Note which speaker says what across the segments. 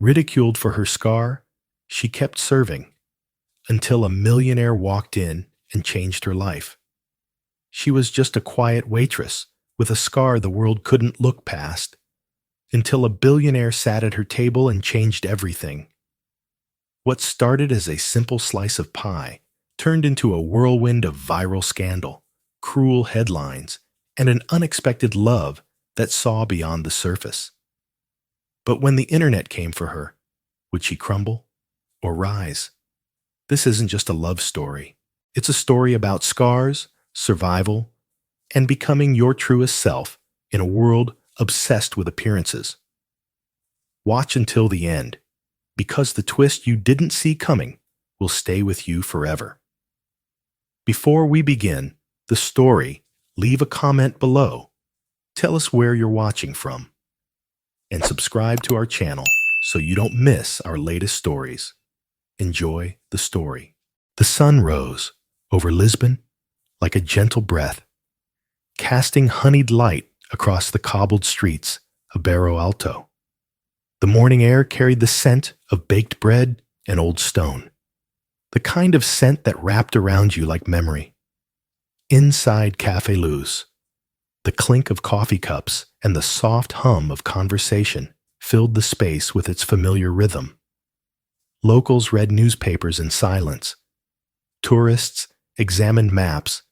Speaker 1: Ridiculed for her scar, she kept serving until a millionaire walked in and changed her life. She was just a quiet waitress with a scar the world couldn't look past, until a billionaire sat at her table and changed everything. What started as a simple slice of pie turned into a whirlwind of viral scandal, cruel headlines, and an unexpected love that saw beyond the surface. But when the internet came for her, would she crumble or rise? This isn't just a love story. It's a story about scars, survival, and becoming your truest self in a world obsessed with appearances. Watch until the end, because the twist you didn't see coming will stay with you forever. Before we begin the story, leave a comment below. Tell us where you're watching from. And subscribe to our channel so you don't miss our latest stories. Enjoy the story. The sun rose over Lisbon like a gentle breath, casting honeyed light across the cobbled streets of Barro Alto. The morning air carried the scent of baked bread and old stone, the kind of scent that wrapped around you like memory. Inside Café Luz, the clink of coffee cups and the soft hum of conversation filled the space with its familiar rhythm. Locals read newspapers in silence. Tourists examined maps,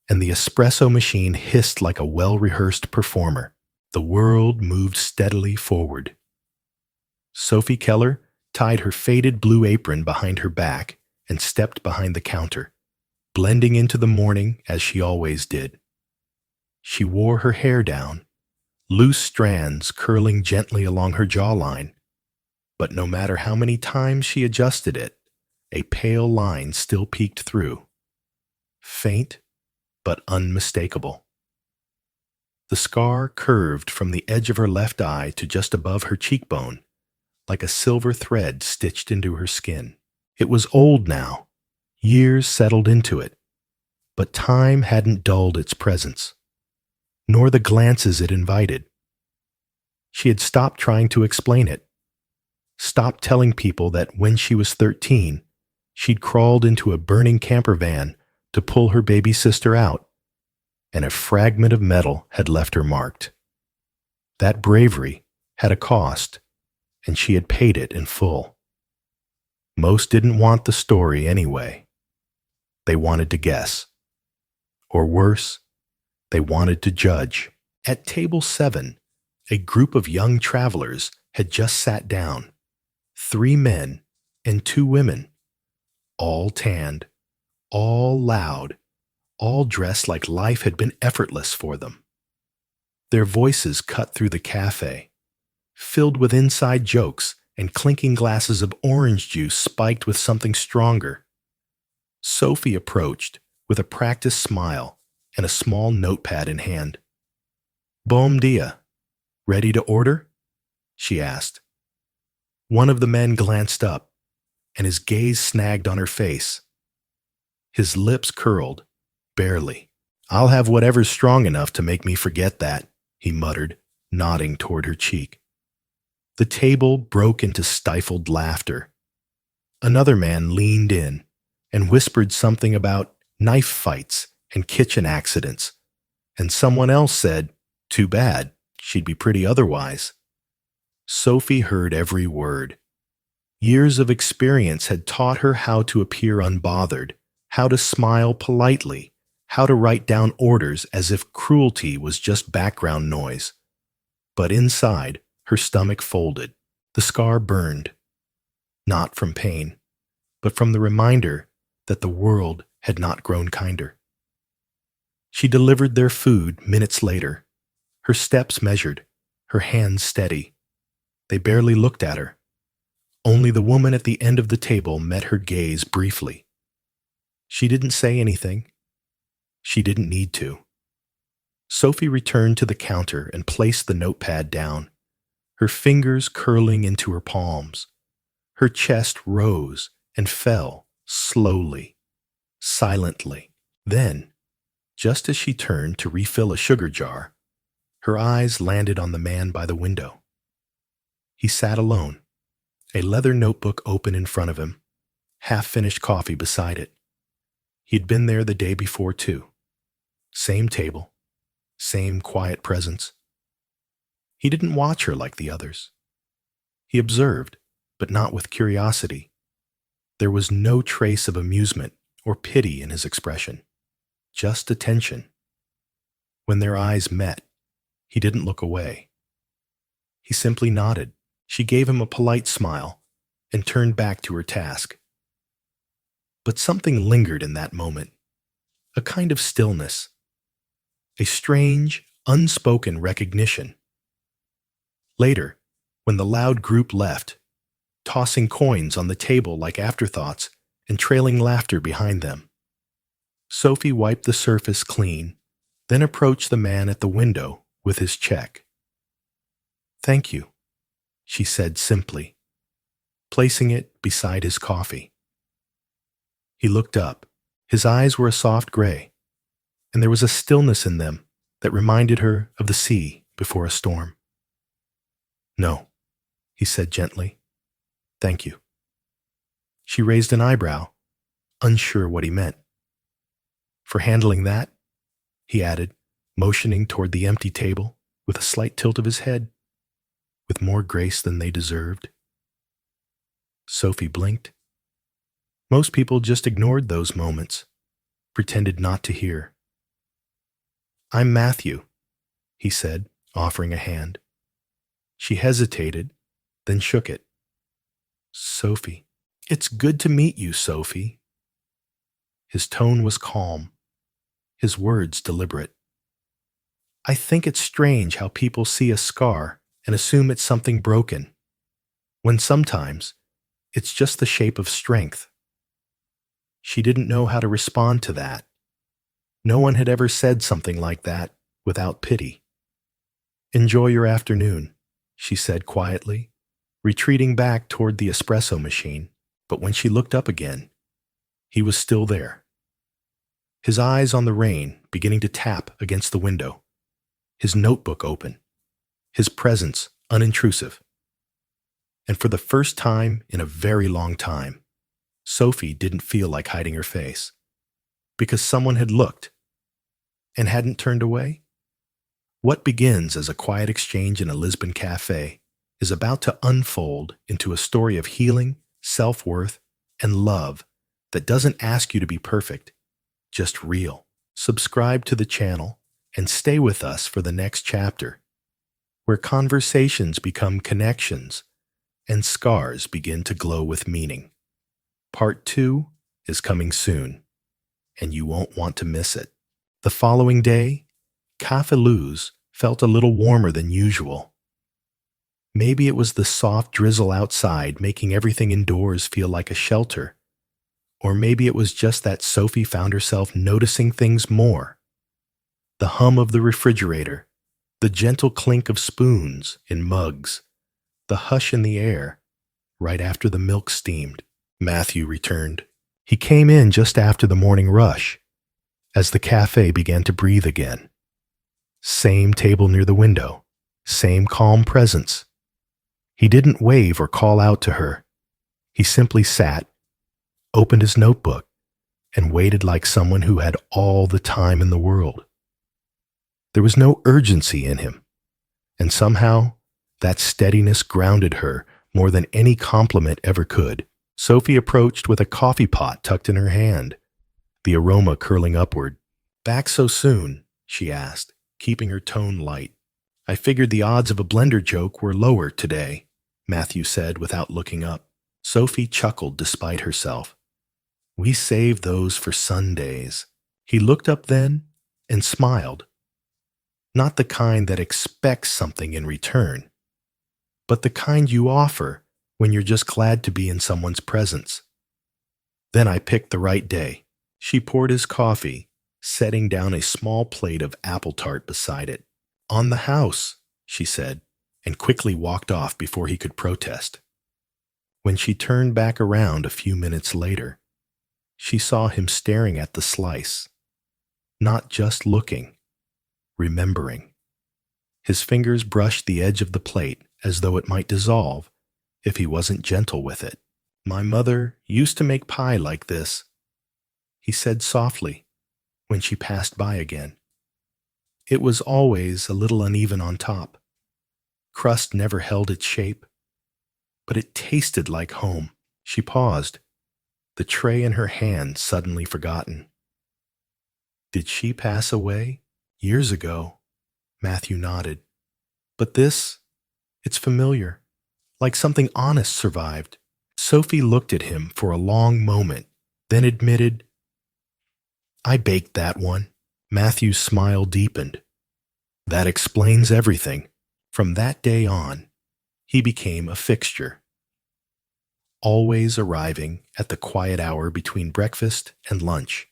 Speaker 1: and the espresso machine hissed like a well-rehearsed performer. The world moved steadily forward. Sophie Keller tied her faded blue apron behind her back and stepped behind the counter, blending into the morning as she always did. She wore her hair down, loose strands curling gently along her jawline, but no matter how many times she adjusted it, a pale line still peeked through. Faint, but unmistakable. The scar curved from the edge of her left eye to just above her cheekbone, like a silver thread stitched into her skin. It was old now, years settled into it, but time hadn't dulled its presence, nor the glances it invited. She had stopped trying to explain it, stopped telling people that when she was 13, she'd crawled into a burning camper van to pull her baby sister out, and a fragment of metal had left her marked. That bravery had a cost, and she had paid it in full. Most didn't want the story anyway. They wanted to guess. Or worse, they wanted to judge. At table 7, a group of young travelers had just sat down. 3 men and 2 women, all tanned, all loud, all dressed like life had been effortless for them. Their voices cut through the cafe, filled with inside jokes and clinking glasses of orange juice spiked with something stronger. Sophie approached with a practiced smile and a small notepad in hand. "Bom dia. Ready to order?" she asked. One of the men glanced up, and his gaze snagged on her face. His lips curled, barely. "I'll have whatever's strong enough to make me forget that," he muttered, nodding toward her cheek. The table broke into stifled laughter. Another man leaned in and whispered something about knife fights and kitchen accidents, and someone else said, "Too bad, she'd be pretty otherwise." Sophie heard every word. Years of experience had taught her how to appear unbothered, how to smile politely, how to write down orders as if cruelty was just background noise. But inside, her stomach folded. The scar burned, not from pain, but from the reminder that the world had not grown kinder. She delivered their food minutes later, her steps measured, her hands steady. They barely looked at her. Only the woman at the end of the table met her gaze briefly. She didn't say anything. She didn't need to. Sophie returned to the counter and placed the notepad down, her fingers curling into her palms. Her chest rose and fell slowly, silently. Then, just as she turned to refill a sugar jar, her eyes landed on the man by the window. He sat alone, a leather notebook open in front of him, half-finished coffee beside it. He'd been there the day before, too. Same table, same quiet presence. He didn't watch her like the others. He observed, but not with curiosity. There was no trace of amusement or pity in his expression, just attention. When their eyes met, he didn't look away. He simply nodded. She gave him a polite smile and turned back to her task. But something lingered in that moment, a kind of stillness, a strange, unspoken recognition. Later, when the loud group left, tossing coins on the table like afterthoughts and trailing laughter behind them, Sophie wiped the surface clean, then approached the man at the window with his check. "Thank you," she said simply, placing it beside his coffee. He looked up. His eyes were a soft gray, and there was a stillness in them that reminded her of the sea before a storm. "No," he said gently. "Thank you." She raised an eyebrow, unsure what he meant. "For handling that," he added, motioning toward the empty table with a slight tilt of his head, with more grace than they deserved. Sophie blinked. Most people just ignored those moments, pretended not to hear. "I'm Matthew," he said, offering a hand. She hesitated, then shook it. "Sophie. It's good to meet you, Sophie." His tone was calm, his words deliberate. "I think it's strange how people see a scar and assume it's something broken, when sometimes it's just the shape of strength." She didn't know how to respond to that. No one had ever said something like that without pity. "Enjoy your afternoon," she said quietly, retreating back toward the espresso machine. But when she looked up again, he was still there. His eyes on the rain beginning to tap against the window, his notebook open, his presence unintrusive. And for the first time in a very long time, Sophie didn't feel like hiding her face, because someone had looked and hadn't turned away. What begins as a quiet exchange in a Lisbon cafe is about to unfold into a story of healing, self-worth, and love that doesn't ask you to be perfect, just real. Subscribe to the channel and stay with us for the next chapter, where conversations become connections and scars begin to glow with meaning. Part 2 is coming soon, and you won't want to miss it. The following day, Café Luz felt a little warmer than usual. Maybe it was the soft drizzle outside making everything indoors feel like a shelter. Or maybe it was just that Sophie found herself noticing things more. The hum of the refrigerator, the gentle clink of spoons in mugs, the hush in the air right after the milk steamed. Matthew returned. He came in just after the morning rush, as the cafe began to breathe again. Same table near the window, same calm presence. He didn't wave or call out to her. He simply sat, opened his notebook, and waited like someone who had all the time in the world. There was no urgency in him, and somehow that steadiness grounded her more than any compliment ever could. Sophie approached with a coffee pot tucked in her hand, the aroma curling upward. "Back so soon?" she asked, keeping her tone light. "I figured the odds of a blender joke were lower today," Matthew said without looking up. Sophie chuckled despite herself. "We save those for Sundays." He looked up then and smiled. Not the kind that expects something in return, but the kind you offer when you're just glad to be in someone's presence. "Then I picked the right day." She poured his coffee, setting down a small plate of apple tart beside it. "On the house," she said, and quickly walked off before he could protest. When she turned back around a few minutes later, she saw him staring at the slice, not just looking, remembering. His fingers brushed the edge of the plate as though it might dissolve, if he wasn't gentle with it. My mother used to make pie like this, he said softly when she passed by again. It was always a little uneven on top. Crust never held its shape, but it tasted like home. She paused, the tray in her hand suddenly forgotten. Did she pass away? Years ago, Matthew nodded. But this, it's familiar, like something honest survived. Sophie looked at him for a long moment, then admitted, I baked that one. Matthew's smile deepened. That explains everything. From that day on, he became a fixture, always arriving at the quiet hour between breakfast and lunch,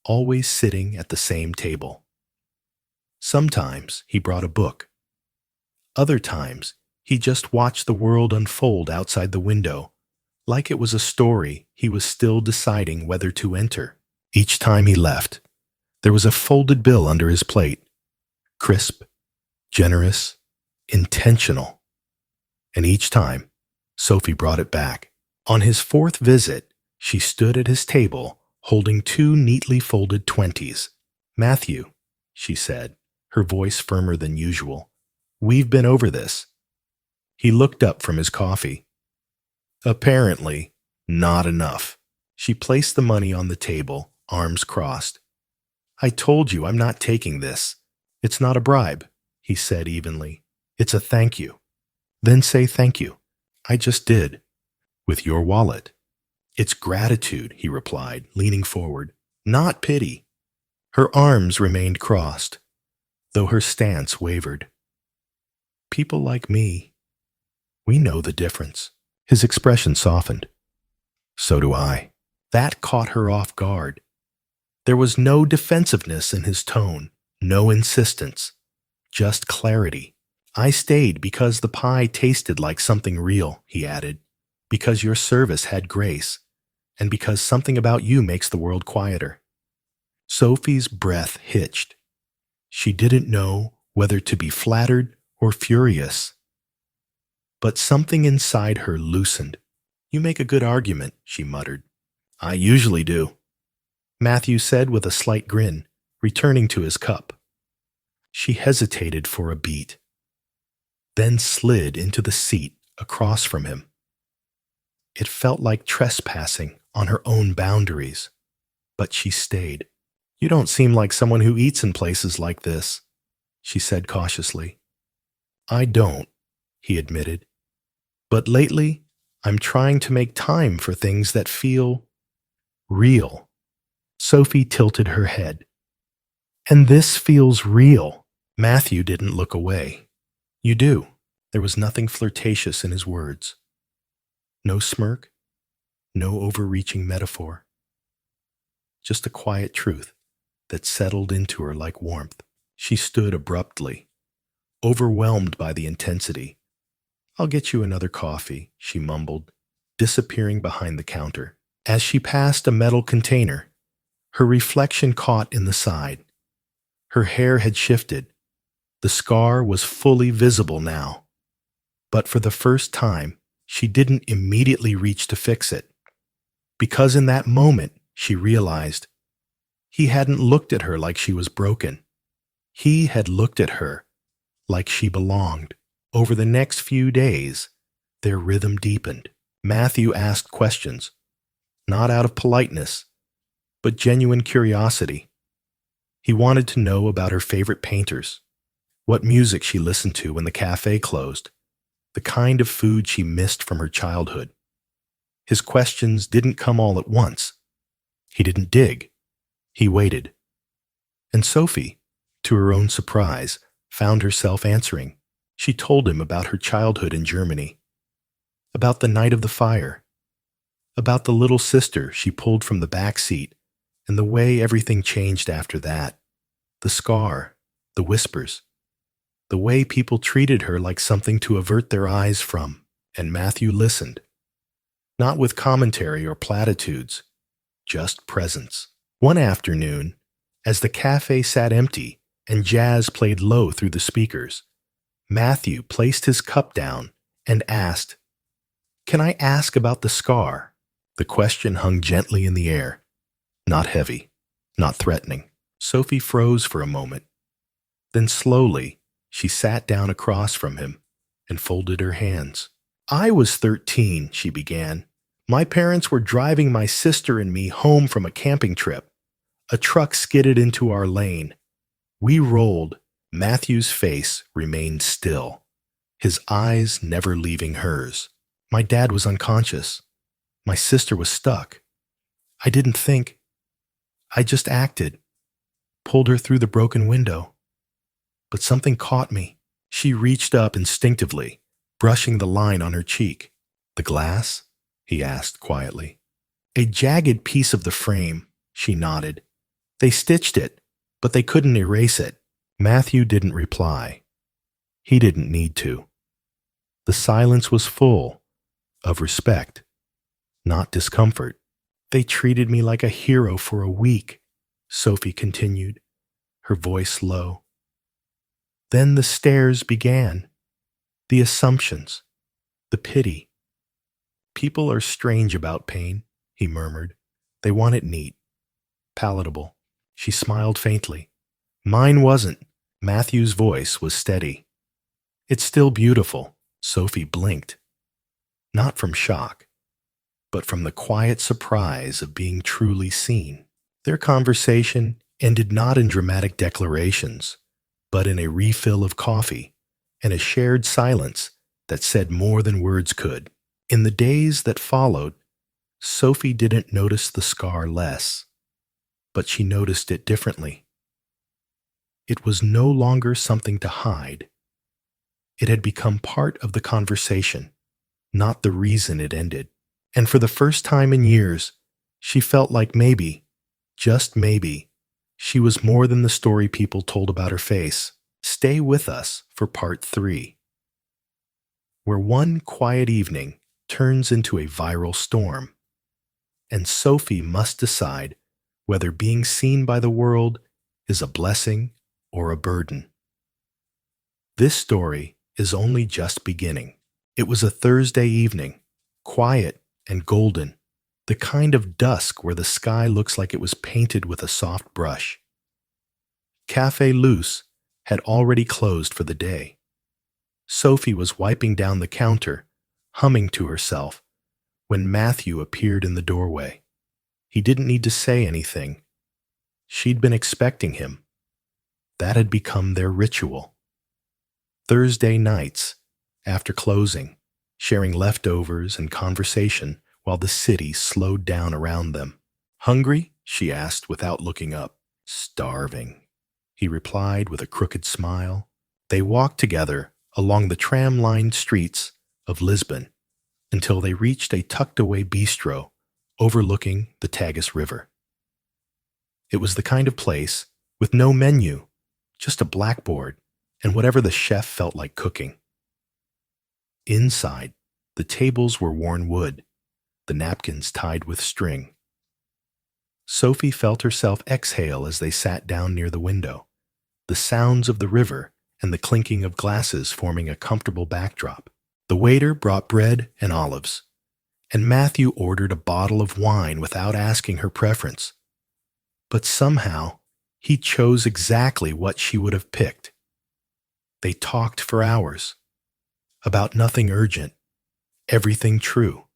Speaker 1: always sitting at the same table. Sometimes he brought a book. Other times, he just watched the world unfold outside the window, like it was a story he was still deciding whether to enter. Each time he left, there was a folded bill under his plate, crisp, generous, intentional. And each time, Sophie brought it back. On his fourth visit, she stood at his table, holding two neatly folded 20s. Matthew, she said, her voice firmer than usual, we've been over this. He looked up from his coffee. Apparently, not enough. She placed the money on the table, arms crossed. I told you I'm not taking this. It's not a bribe, he said evenly. It's a thank you. Then say thank you. I just did. With your wallet. It's gratitude, he replied, leaning forward. Not pity. Her arms remained crossed, though her stance wavered. People like me, we know the difference. His expression softened. So do I. That caught her off guard. There was no defensiveness in his tone, no insistence, just clarity. I stayed because the pie tasted like something real, he added, because your service had grace, and because something about you makes the world quieter. Sophie's breath hitched. She didn't know whether to be flattered or furious. But something inside her loosened. You make a good argument, she muttered. I usually do, Matthew said with a slight grin, returning to his cup. She hesitated for a beat, then slid into the seat across from him. It felt like trespassing on her own boundaries, but she stayed. You don't seem like someone who eats in places like this, she said cautiously. I don't, he admitted. But lately, I'm trying to make time for things that feel real. Sophie tilted her head. And this feels real. Matthew didn't look away. You do. There was nothing flirtatious in his words. No smirk, no overreaching metaphor. Just a quiet truth that settled into her like warmth. She stood abruptly, overwhelmed by the intensity. I'll get you another coffee, she mumbled, disappearing behind the counter. As she passed a metal container, her reflection caught in the side. Her hair had shifted. The scar was fully visible now. But for the first time, she didn't immediately reach to fix it. Because in that moment, she realized he hadn't looked at her like she was broken. He had looked at her like she belonged. Over the next few days, their rhythm deepened. Matthew asked questions, not out of politeness, but genuine curiosity. He wanted to know about her favorite painters, what music she listened to when the cafe closed, the kind of food she missed from her childhood. His questions didn't come all at once. He didn't dig. He waited. And Sophie, to her own surprise, found herself answering. She told him about her childhood in Germany, about the night of the fire, about the little sister she pulled from the back seat, and the way everything changed after that. The scar, the whispers, the way people treated her like something to avert their eyes from. And Matthew listened, not with commentary or platitudes, just presence. One afternoon, as the cafe sat empty and jazz played low through the speakers, Matthew placed his cup down and asked, Can I ask about the scar? The question hung gently in the air, not heavy, not threatening. Sophie froze for a moment. Then slowly, she sat down across from him and folded her hands. I was 13, she began. My parents were driving my sister and me home from a camping trip. A truck skidded into our lane. We rolled. Matthew's face remained still, his eyes never leaving hers. My dad was unconscious. My sister was stuck. I didn't think. I just acted. Pulled her through the broken window. But something caught me. She reached up instinctively, brushing the line on her cheek. The glass? He asked quietly. A jagged piece of the frame, she nodded. They stitched it, but they couldn't erase it. Matthew didn't reply. He didn't need to. The silence was full of respect, not discomfort. They treated me like a hero for a week, Sophie continued, her voice low. Then the stares began, the assumptions, the pity. People are strange about pain, he murmured. They want it neat, palatable. She smiled faintly. Mine wasn't. Matthew's voice was steady. It's still beautiful. Sophie blinked. Not from shock, but from the quiet surprise of being truly seen. Their conversation ended not in dramatic declarations, but in a refill of coffee and a shared silence that said more than words could. In the days that followed, Sophie didn't notice the scar less, but she noticed it differently. It was no longer something to hide. It had become part of the conversation, not the reason it ended. And for the first time in years, she felt like maybe, just maybe, she was more than the story people told about her face. Stay with us for part 3, where one quiet evening turns into a viral storm, and Sophie must decide whether being seen by the world is a blessing or a burden. This story is only just beginning. It was a Thursday evening, quiet and golden, the kind of dusk where the sky looks like it was painted with a soft brush. Café Luce had already closed for the day. Sophie was wiping down the counter, humming to herself, when Matthew appeared in the doorway. He didn't need to say anything. She'd been expecting him. That had become their ritual. Thursday nights, after closing, sharing leftovers and conversation while the city slowed down around them. Hungry? She asked without looking up. Starving, he replied with a crooked smile. They walked together along the tram-lined streets of Lisbon until they reached a tucked-away bistro overlooking the Tagus River. It was the kind of place with no menu, just a blackboard and whatever the chef felt like cooking. Inside, the tables were worn wood, the napkins tied with string. Sophie felt herself exhale as they sat down near the window, the sounds of the river and the clinking of glasses forming a comfortable backdrop. The waiter brought bread and olives, and Matthew ordered a bottle of wine without asking her preference. But somehow, he chose exactly what she would have picked. They talked for hours, about nothing urgent, everything true.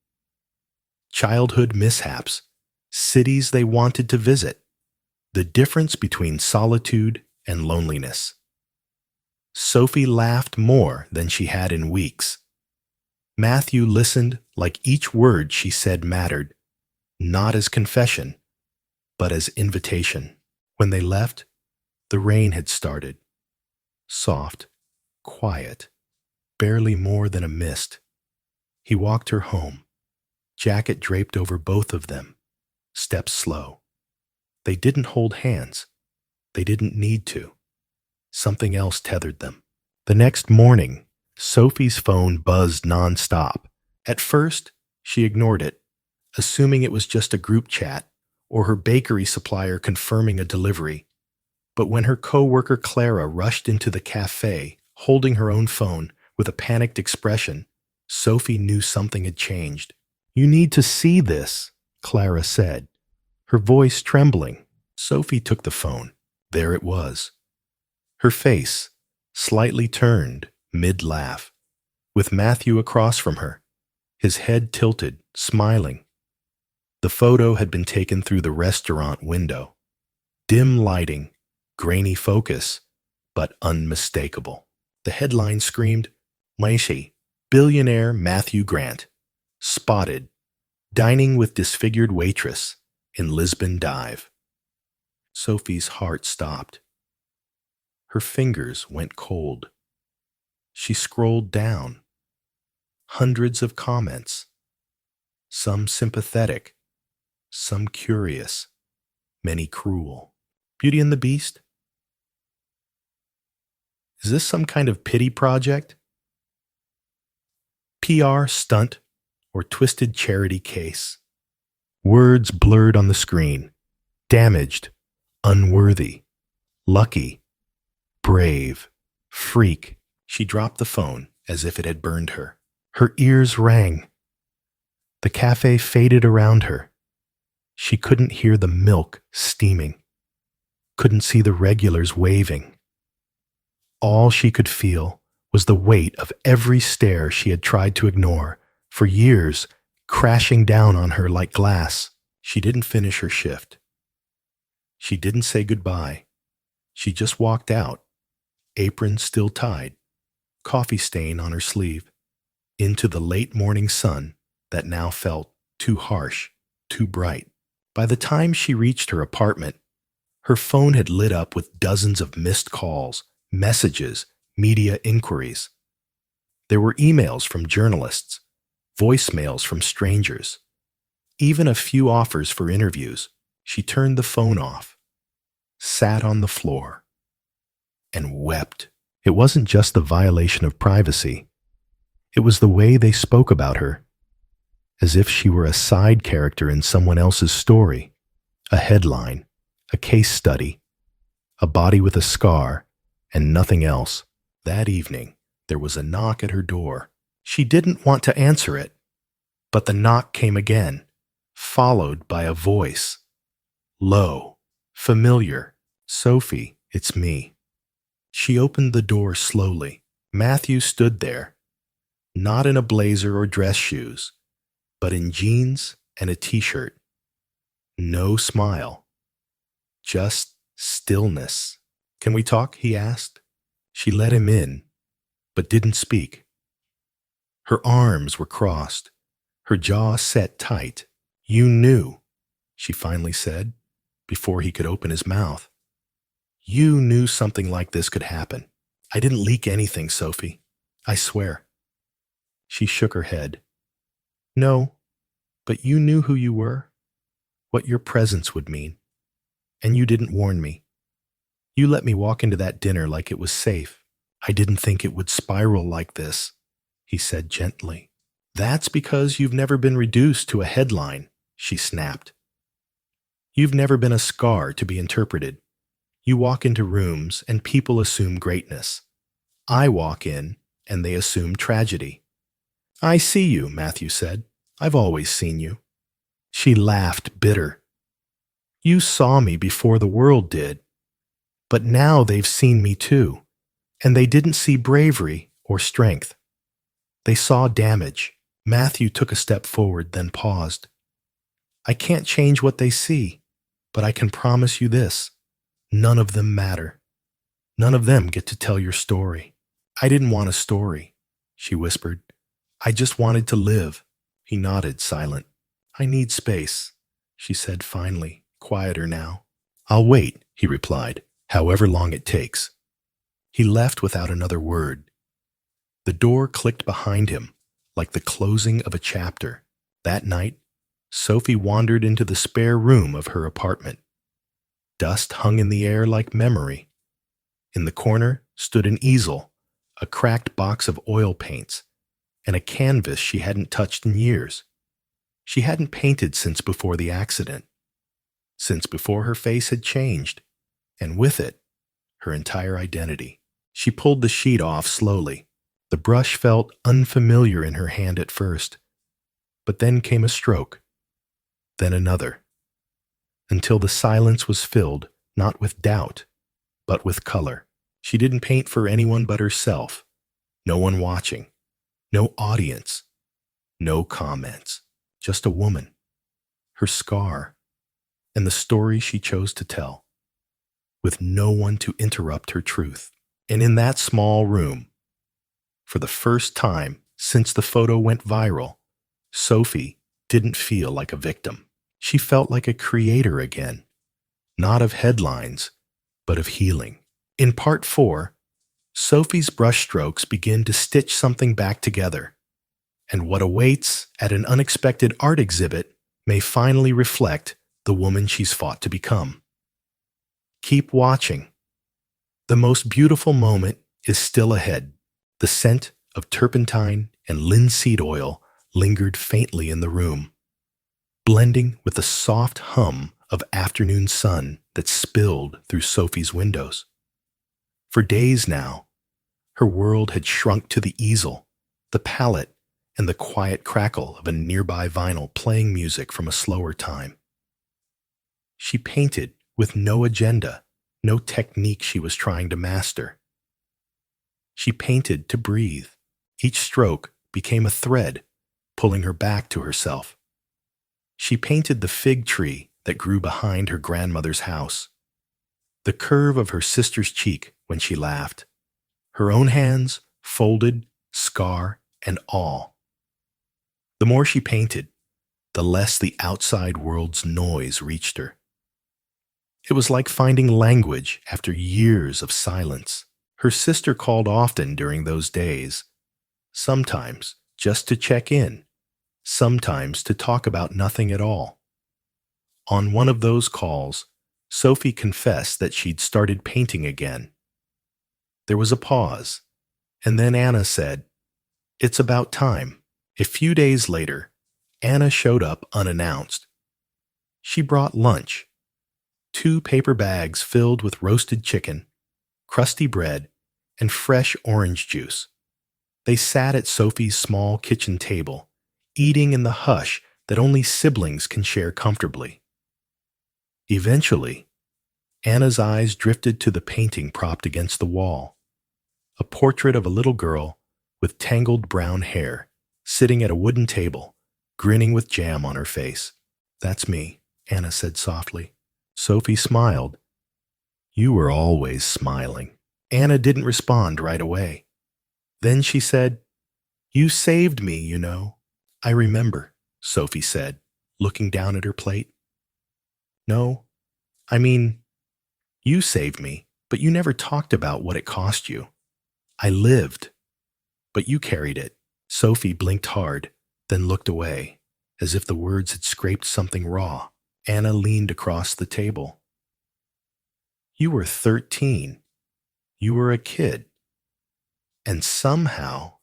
Speaker 1: Childhood mishaps, cities they wanted to visit, the difference between solitude and loneliness. Sophie laughed more than she had in weeks. Matthew listened like each word she said mattered, not as confession, but as invitation. When they left, the rain had started. Soft, quiet, barely more than a mist. He walked her home, jacket draped over both of them, steps slow. They didn't hold hands. They didn't need to. Something else tethered them. The next morning, Sophie's phone buzzed nonstop. At first, she ignored it, assuming it was just a group chat or her bakery supplier confirming a delivery. But when her coworker Clara rushed into the cafe, holding her own phone with a panicked expression, Sophie knew something had changed. "You need to see this," Clara said, her voice trembling. Sophie took the phone. There it was. Her face, slightly turned, mid-laugh, with Matthew across from her, his head tilted, smiling. The photo had been taken through the restaurant window. Dim lighting, grainy focus, but unmistakable. The headline screamed, "Macy, Billionaire Matthew Grant, spotted, dining with disfigured waitress in Lisbon Dive." Sophie's heart stopped. Her fingers went cold. She scrolled down. Hundreds of comments. Some sympathetic, some curious, many cruel. Beauty and the Beast? Is this some kind of pity project? PR stunt or twisted charity case? Words blurred on the screen. Damaged, unworthy, lucky, brave, freak. She dropped the phone as if it had burned her. Her ears rang. The cafe faded around her. She couldn't hear the milk steaming, couldn't see the regulars waving. All she could feel was the weight of every stare she had tried to ignore for years, crashing down on her like glass. She didn't finish her shift. She didn't say goodbye. She just walked out, apron still tied, coffee stain on her sleeve, into the late morning sun that now felt too harsh, too bright. By the time she reached her apartment, her phone had lit up with dozens of missed calls, messages, media inquiries. There were emails from journalists, voicemails from strangers, even a few offers for interviews. She turned the phone off, sat on the floor, and wept. It wasn't just the violation of privacy. It was the way they spoke about her, as if she were a side character in someone else's story, a headline, a case study, a body with a scar, and nothing else. That evening, there was a knock at her door. She didn't want to answer it, but the knock came again, followed by a voice. Low, familiar. "Sophie, it's me." She opened the door slowly. Matthew stood there, not in a blazer or dress shoes, but in jeans and a t-shirt. No smile, just stillness. "Can we talk?" he asked. She let him in, but didn't speak. Her arms were crossed, her jaw set tight. "You knew," she finally said, before he could open his mouth. "You knew something like this could happen." "I didn't leak anything, Sophie. I swear." She shook her head. "No, but you knew who you were, what your presence would mean, and you didn't warn me. You let me walk into that dinner like it was safe. I didn't think it would spiral like this," he said gently. "That's because you've never been reduced to a headline," she snapped. "You've never been a scar to be interpreted. You walk into rooms and people assume greatness. I walk in and they assume tragedy." "I see you," Matthew said. "I've always seen you." She laughed, bitter. "You saw me before the world did. But now they've seen me too. And they didn't see bravery or strength. They saw damage." Matthew took a step forward, then paused. "I can't change what they see, but I can promise you this. None of them matter. None of them get to tell your story." "I didn't want a story," she whispered. "I just wanted to live." He nodded, silent. "I need space," she said finally, quieter now. "I'll wait," he replied, "however long it takes." He left without another word. The door clicked behind him, like the closing of a chapter. That night, Sophie wandered into the spare room of her apartment. Dust hung in the air like memory. In the corner stood an easel, a cracked box of oil paints, and a canvas she hadn't touched in years. She hadn't painted since before the accident, since before her face had changed, and with it, her entire identity. She pulled the sheet off slowly, The brush felt unfamiliar in her hand at first, but then came a stroke, then another, until the silence was filled not with doubt, but with color. She didn't paint for anyone but herself, no one watching, no audience, no comments, just a woman, her scar, and the story she chose to tell, with no one to interrupt her truth. And in that small room, for the first time since the photo went viral, Sophie didn't feel like a victim. She felt like a creator again, not of headlines, but of healing. In part 4, Sophie's brushstrokes begin to stitch something back together, and what awaits at an unexpected art exhibit may finally reflect the woman she's fought to become. Keep watching. The most beautiful moment is still ahead. The scent of turpentine and linseed oil lingered faintly in the room, blending with the soft hum of afternoon sun that spilled through Sophie's windows. For days now, her world had shrunk to the easel, the palette, and the quiet crackle of a nearby vinyl playing music from a slower time. She painted with no agenda, no technique she was trying to master. She painted to breathe. Each stroke became a thread, pulling her back to herself. She painted the fig tree that grew behind her grandmother's house, the curve of her sister's cheek when she laughed, her own hands folded, scar and all. The more she painted, the less the outside world's noise reached her. It was like finding language after years of silence. Her sister called often during those days, sometimes just to check in, sometimes to talk about nothing at all. On one of those calls, Sophie confessed that she'd started painting again. There was a pause, and then Anna said, "It's about time." A few days later, Anna showed up unannounced. She brought lunch, 2 paper bags filled with roasted chicken, crusty bread, and fresh orange juice. They sat at Sophie's small kitchen table, eating in the hush that only siblings can share comfortably. Eventually, Anna's eyes drifted to the painting propped against the wall, a portrait of a little girl with tangled brown hair, sitting at a wooden table, grinning with jam on her face. "That's me," Anna said softly. Sophie smiled. "You were always smiling." Anna didn't respond right away. Then she said, "You saved me, you know." "I remember," Sophie said, looking down at her plate. "No, I mean, you saved me, but you never talked about what it cost you. I lived, but you carried it." Sophie blinked hard, then looked away, as if the words had scraped something raw. Anna leaned across the table. "You were 13. You were a kid. And somehow,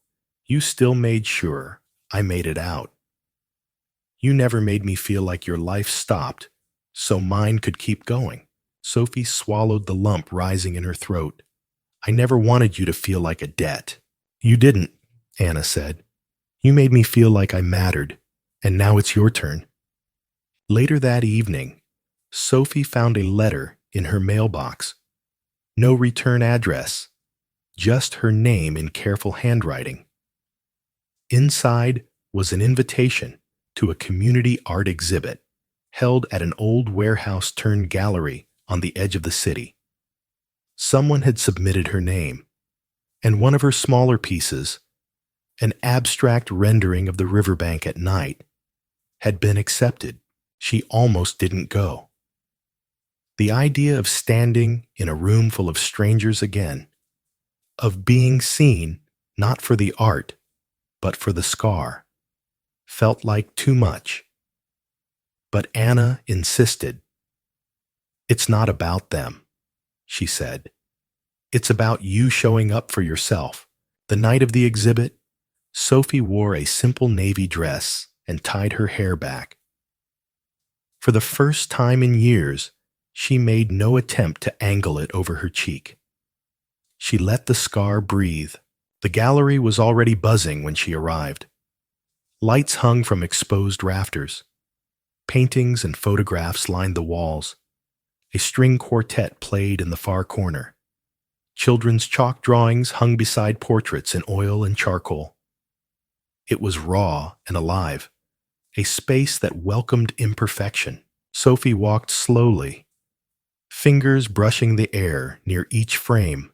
Speaker 1: you still made sure I made it out. You never made me feel like your life stopped, so mine could keep going." Sophie swallowed the lump rising in her throat. "I never wanted you to feel like a debt." "You didn't," Anna said. "You made me feel like I mattered, and now it's your turn." Later that evening, Sophie found a letter in her mailbox. No return address, just her name in careful handwriting. Inside was an invitation to a community art exhibit held at an old warehouse-turned-gallery on the edge of the city. Someone had submitted her name, and one of her smaller pieces, an abstract rendering of the riverbank at night, had been accepted. She almost didn't go. The idea of standing in a room full of strangers again, of being seen not for the art, but for the scar, felt like too much. But Anna insisted. "It's not about them," she said. "It's about you showing up for yourself." The night of the exhibit, Sophie wore a simple navy dress and tied her hair back. For the first time in years, she made no attempt to angle it over her cheek. She let the scar breathe, The gallery was already buzzing when she arrived. Lights hung from exposed rafters. Paintings and photographs lined the walls. A string quartet played in the far corner. Children's chalk drawings hung beside portraits in oil and charcoal. It was raw and alive, a space that welcomed imperfection. Sophie walked slowly, fingers brushing the air near each frame,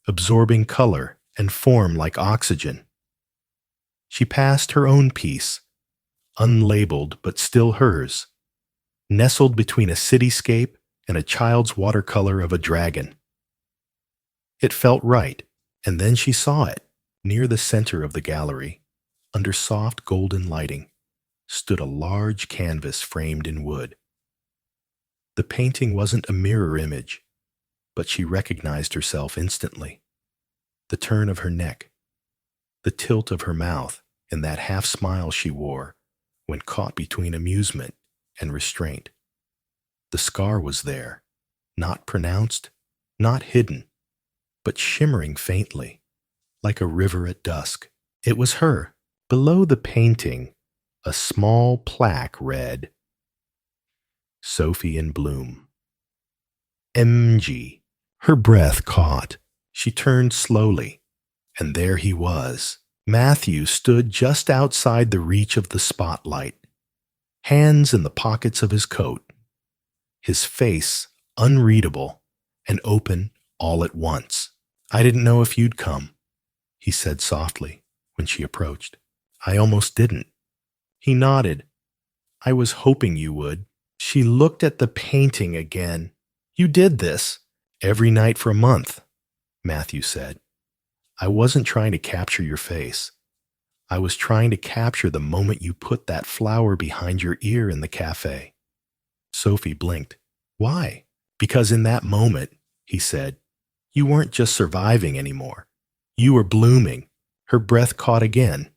Speaker 1: absorbing color and form like oxygen. She passed her own piece, unlabeled but still hers, nestled between a cityscape and a child's watercolor of a dragon. It felt right, and then she saw it. Near the center of the gallery, under soft golden lighting, stood a large canvas framed in wood. The painting wasn't a mirror image, but she recognized herself instantly. The turn of her neck, the tilt of her mouth, and that half-smile she wore when caught between amusement and restraint. The scar was there, not pronounced, not hidden, but shimmering faintly, like a river at dusk. It was her. Below the painting, a small plaque read, Sophie in Bloom. MG. Her breath caught. She turned slowly, and there he was. Matthew stood just outside the reach of the spotlight, hands in the pockets of his coat, his face unreadable and open all at once. "I didn't know if you'd come," he said softly when she approached. "I almost didn't." He nodded. "I was hoping you would." She looked at the painting again. "You did this every night for a month," Matthew said. "I wasn't trying to capture your face. I was trying to capture the moment you put that flower behind your ear in the cafe." Sophie blinked. "Why?" "Because in that moment," he said, "you weren't just surviving anymore. You were blooming." Her breath caught again,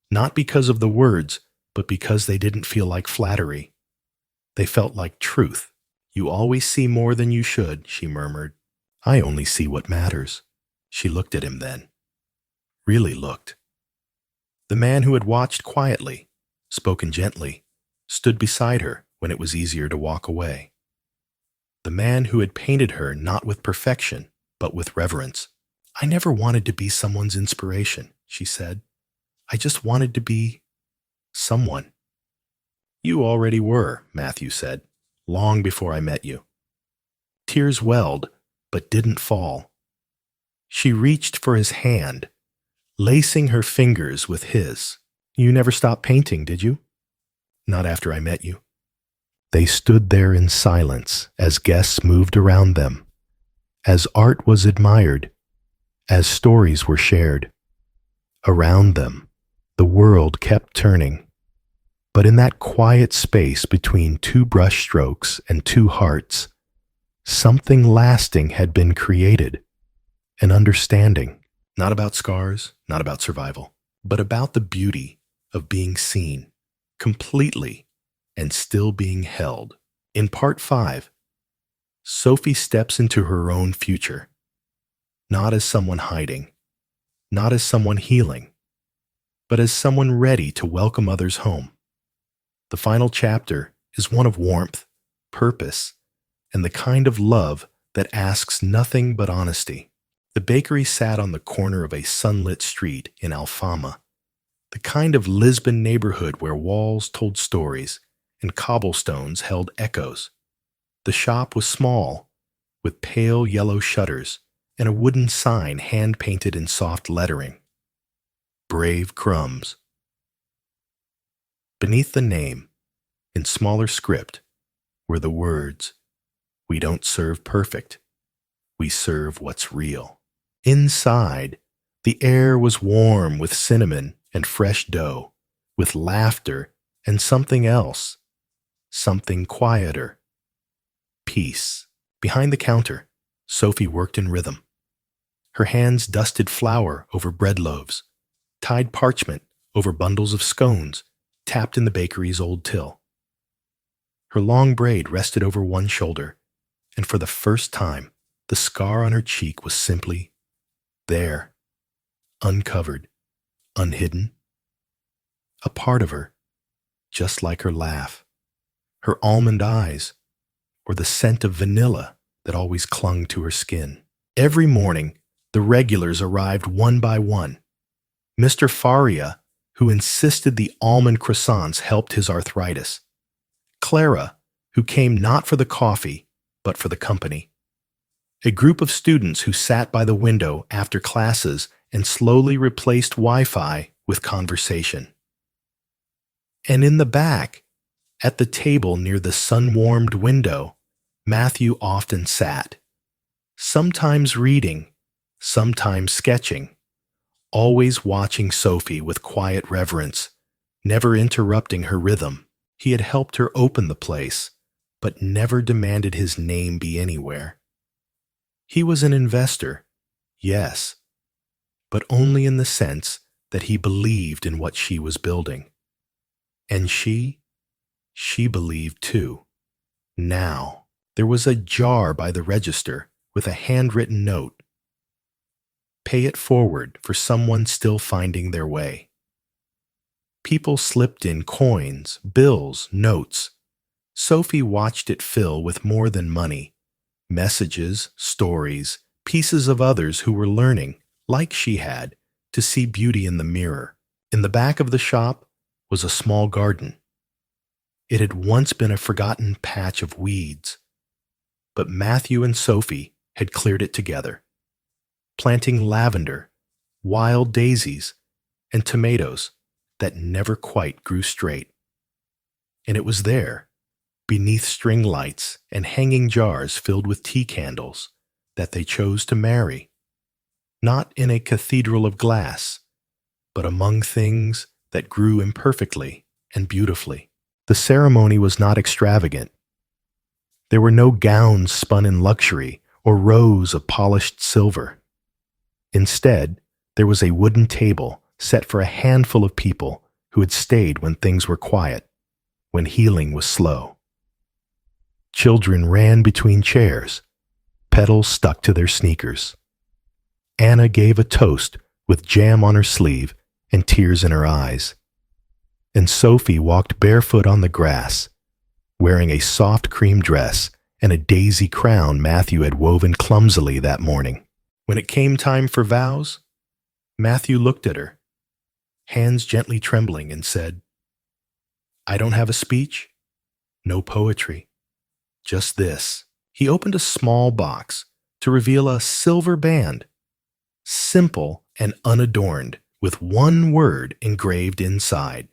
Speaker 1: not because of the words, but because they didn't feel like flattery. They felt like truth. "You always see more than you should," she murmured. "I only see what matters." She looked at him then. Really looked. The man who had watched quietly, spoken gently, stood beside her when it was easier to walk away. The man who had painted her not with perfection, but with reverence. "I never wanted to be someone's inspiration," she said. "I just wanted to be someone." "You already were," Matthew said, "long before I met you." Tears welled, but didn't fall. She reached for his hand, lacing her fingers with his. "You never stopped painting, did you?" "Not after I met you." They stood there in silence as guests moved around them, as art was admired, as stories were shared. Around them, the world kept turning. But in that quiet space between two brush strokes and two hearts, something lasting had been created. An understanding, not about scars, not about survival, but about the beauty of being seen completely and still being held. In part 5, Sophie steps into her own future, not as someone hiding, not as someone healing, but as someone ready to welcome others home. The final chapter is one of warmth, purpose, and the kind of love that asks nothing but honesty. The bakery sat on the corner of a sunlit street in Alfama, the kind of Lisbon neighborhood where walls told stories and cobblestones held echoes. The shop was small, with pale yellow shutters and a wooden sign hand-painted in soft lettering. Brave Crumbs. Beneath the name, in smaller script, were the words, "We don't serve perfect. We serve what's real." Inside, the air was warm with cinnamon and fresh dough, with laughter and something else, something quieter. Peace. Behind the counter, Sophie worked in rhythm. Her hands dusted flour over bread loaves, tied parchment over bundles of scones, tapped in the bakery's old till. Her long braid rested over one shoulder, and for the first time, the scar on her cheek was simply there. uncovered, unhidden. A part of her, just like her laugh, her almond eyes, or the scent of vanilla that always clung to her skin. Every morning, the regulars arrived one by one. Mr. Faria, who insisted the almond croissants helped his arthritis. Clara, who came not for the coffee, but for the company. A group of students who sat by the window after classes and slowly replaced Wi-Fi with conversation. And in the back, at the table near the sun-warmed window, Matthew often sat, sometimes reading, sometimes sketching, always watching Sophie with quiet reverence, never interrupting her rhythm. He had helped her open the place, but never demanded his name be anywhere. He was an investor, yes, but only in the sense that he believed in what she was building. And she believed too. Now, there was a jar by the register with a handwritten note. Pay it forward for someone still finding their way. People slipped in coins, bills, notes. Sophie watched it fill with more than money. Messages, stories, pieces of others who were learning, like she had, to see beauty in the mirror. In the back of the shop was a small garden. It had once been a forgotten patch of weeds, but Matthew and Sophie had cleared it together, planting lavender, wild daisies, and tomatoes that never quite grew straight. And it was there, beneath string lights and hanging jars filled with tea candles, that they chose to marry, not in a cathedral of glass, but among things that grew imperfectly and beautifully. The ceremony was not extravagant. There were no gowns spun in luxury or rows of polished silver. Instead, there was a wooden table set for a handful of people who had stayed when things were quiet, when healing was slow. Children ran between chairs, petals stuck to their sneakers. Anna gave a toast with jam on her sleeve and tears in her eyes. And Sophie walked barefoot on the grass, wearing a soft cream dress and a daisy crown Matthew had woven clumsily that morning. When it came time for vows, Matthew looked at her, hands gently trembling, and said, "I don't have a speech, no poetry, just this." He opened a small box to reveal a silver band, simple and unadorned, with one word engraved inside.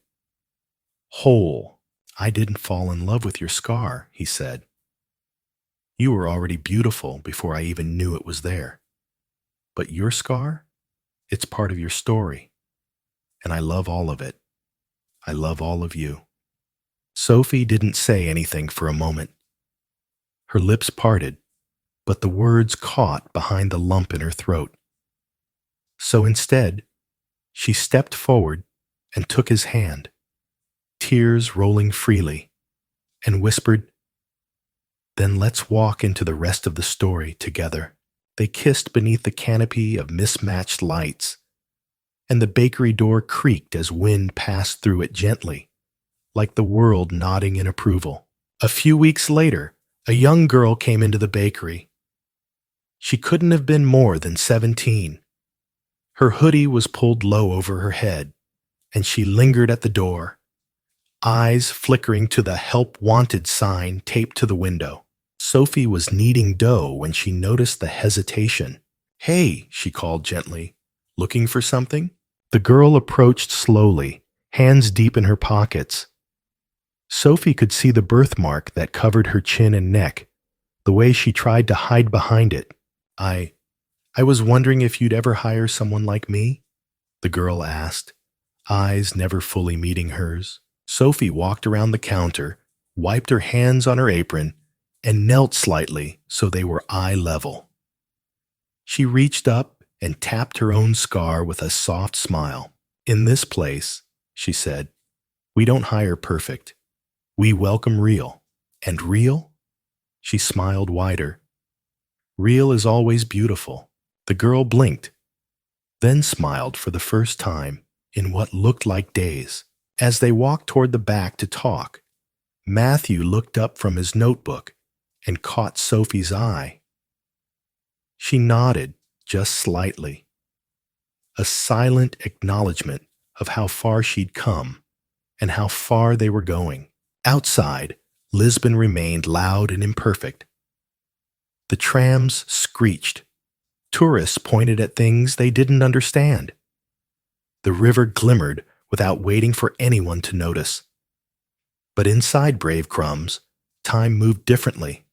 Speaker 1: "Whole." "I didn't fall in love with your scar," he said. "You were already beautiful before I even knew it was there. But your scar, it's part of your story. And I love all of it. I love all of you." Sophie didn't say anything for a moment. Her lips parted, but the words caught behind the lump in her throat. So instead, she stepped forward and took his hand, tears rolling freely, and whispered, "Then let's walk into the rest of the story together." They kissed beneath the canopy of mismatched lights, and the bakery door creaked as wind passed through it gently, like the world nodding in approval. A few weeks later, a young girl came into the bakery. She couldn't have been more than 17. Her hoodie was pulled low over her head, and she lingered at the door, eyes flickering to the "Help Wanted" sign taped to the window. Sophie was kneading dough when she noticed the hesitation. "Hey," she called gently, "looking for something?" The girl approached slowly, hands deep in her pockets. Sophie could see the birthmark that covered her chin and neck, the way she tried to hide behind it. I was wondering if you'd ever hire someone like me?" the girl asked, eyes never fully meeting hers. Sophie walked around the counter, wiped her hands on her apron, and knelt slightly so they were eye level. She reached up and tapped her own scar with a soft smile. "In this place," she said, "we don't hire perfect. We welcome real. And real?" She smiled wider. "Real is always beautiful." The girl blinked, then smiled for the first time in what looked like days. As they walked toward the back to talk, Matthew looked up from his notebook and caught Sophie's eye. She nodded just slightly, a silent acknowledgement of how far she'd come and how far they were going. Outside, Lisbon remained loud and imperfect. The trams screeched. Tourists pointed at things they didn't understand. The river glimmered without waiting for anyone to notice. But inside Brave Crumbs, time moved differently.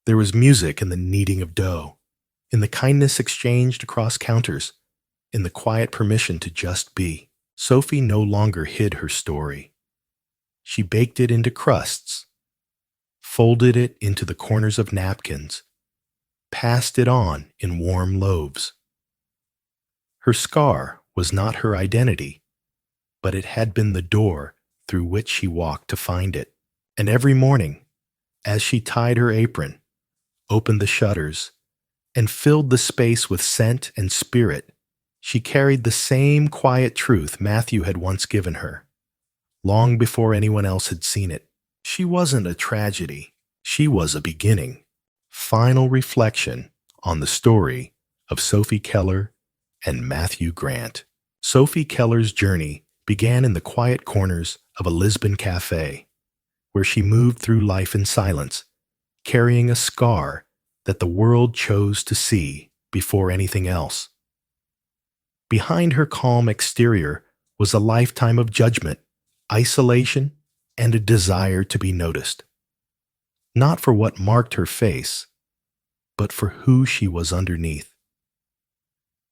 Speaker 1: There was music in the kneading of dough, in the kindness exchanged across counters, in the quiet permission to just be. Sophie no longer hid her story. She baked it into crusts, folded it into the corners of napkins, passed it on in warm loaves. Her scar was not her identity, but it had been the door through which she walked to find it. And every morning, as she tied her apron, opened the shutters, and filled the space with scent and spirit, she carried the same quiet truth Matthew had once given her, long before anyone else had seen it. She wasn't a tragedy. She was a beginning. Final reflection on the story of Sophie Keller and Matthew Grant. Sophie Keller's journey began in the quiet corners of a Lisbon cafe, where she moved through life in silence, carrying a scar that the world chose to see before anything else. Behind her calm exterior was a lifetime of judgment, isolation, and a desire to be noticed. Not for what marked her face, but for who she was underneath.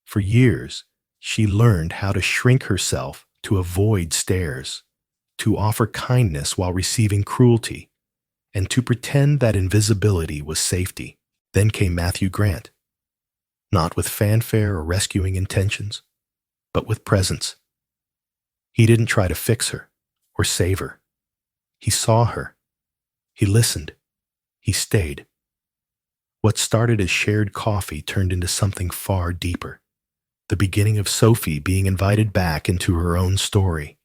Speaker 1: For years, she learned how to shrink herself to avoid stares, to offer kindness while receiving cruelty, and to pretend that invisibility was safety. Then came Matthew Grant, not with fanfare or rescuing intentions, but with presence. He didn't try to fix her or save her. He saw her. He listened. He stayed. What started as shared coffee turned into something far deeper, the beginning of Sophie being invited back into her own story.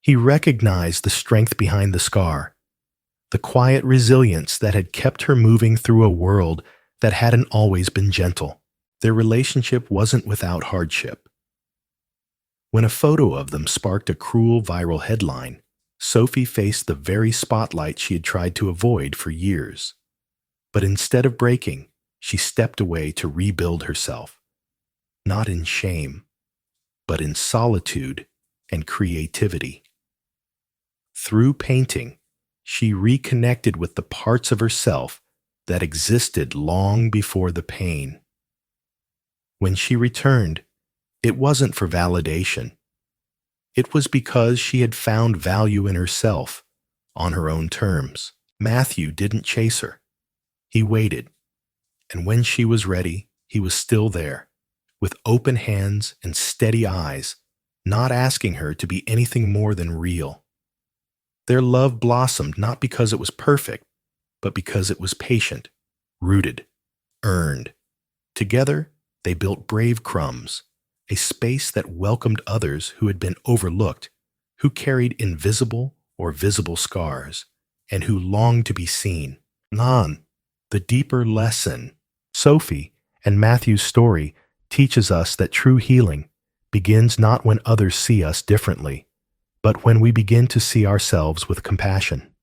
Speaker 1: He recognized the strength behind the scar, the quiet resilience that had kept her moving through a world that hadn't always been gentle. Their relationship wasn't without hardship. When a photo of them sparked a cruel viral headline, Sophie faced the very spotlight she had tried to avoid for years. But instead of breaking, she stepped away to rebuild herself, not in shame, but in solitude and creativity. Through painting, she reconnected with the parts of herself that existed long before the pain. When she returned, it wasn't for validation. It was because she had found value in herself on her own terms. Matthew didn't chase her. He waited, and when she was ready, he was still there, with open hands and steady eyes, not asking her to be anything more than real. Their love blossomed not because it was perfect, but because it was patient, rooted, earned. Together, they built Brave Crumbs, a space that welcomed others who had been overlooked, who carried invisible or visible scars, and who longed to be seen. The deeper lesson. Sophie and Matthew's story teaches us that true healing begins not when others see us differently, but when we begin to see ourselves with compassion.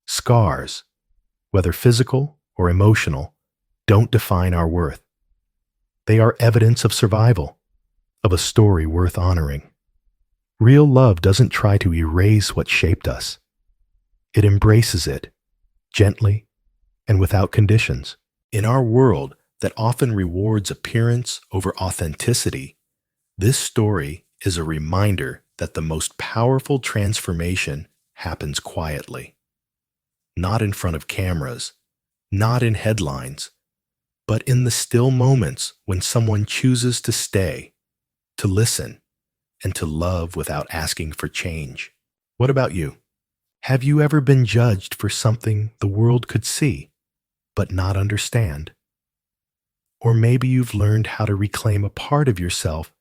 Speaker 1: Scars, whether physical or emotional, don't define our worth. They are evidence of survival, of a story worth honoring. Real love doesn't try to erase what shaped us. It embraces it, gently and without conditions. In our world that often rewards appearance over authenticity, this story is a reminder that the most powerful transformation happens quietly. Not in front of cameras, not in headlines, but in the still moments when someone chooses to stay, to listen, and to love without asking for change. What about you? Have you ever been judged for something the world could see, but not understand? Or maybe you've learned how to reclaim a part of yourself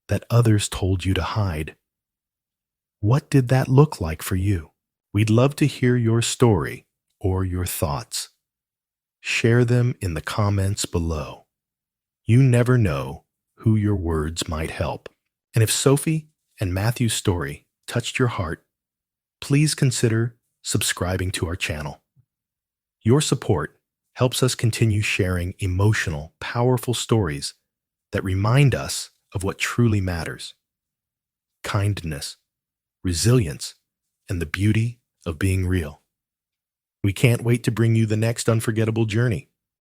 Speaker 1: that others told you to hide. What did that look like for you? We'd love to hear your story or your thoughts. Share them in the comments below. You never know who your words might help. And if Sophie and Matthew's story touched your heart, please consider subscribing to our channel. Your support helps us continue sharing emotional, powerful stories that remind us of what truly matters: kindness, resilience, and the beauty of being real. We can't wait to bring you the next unforgettable journey.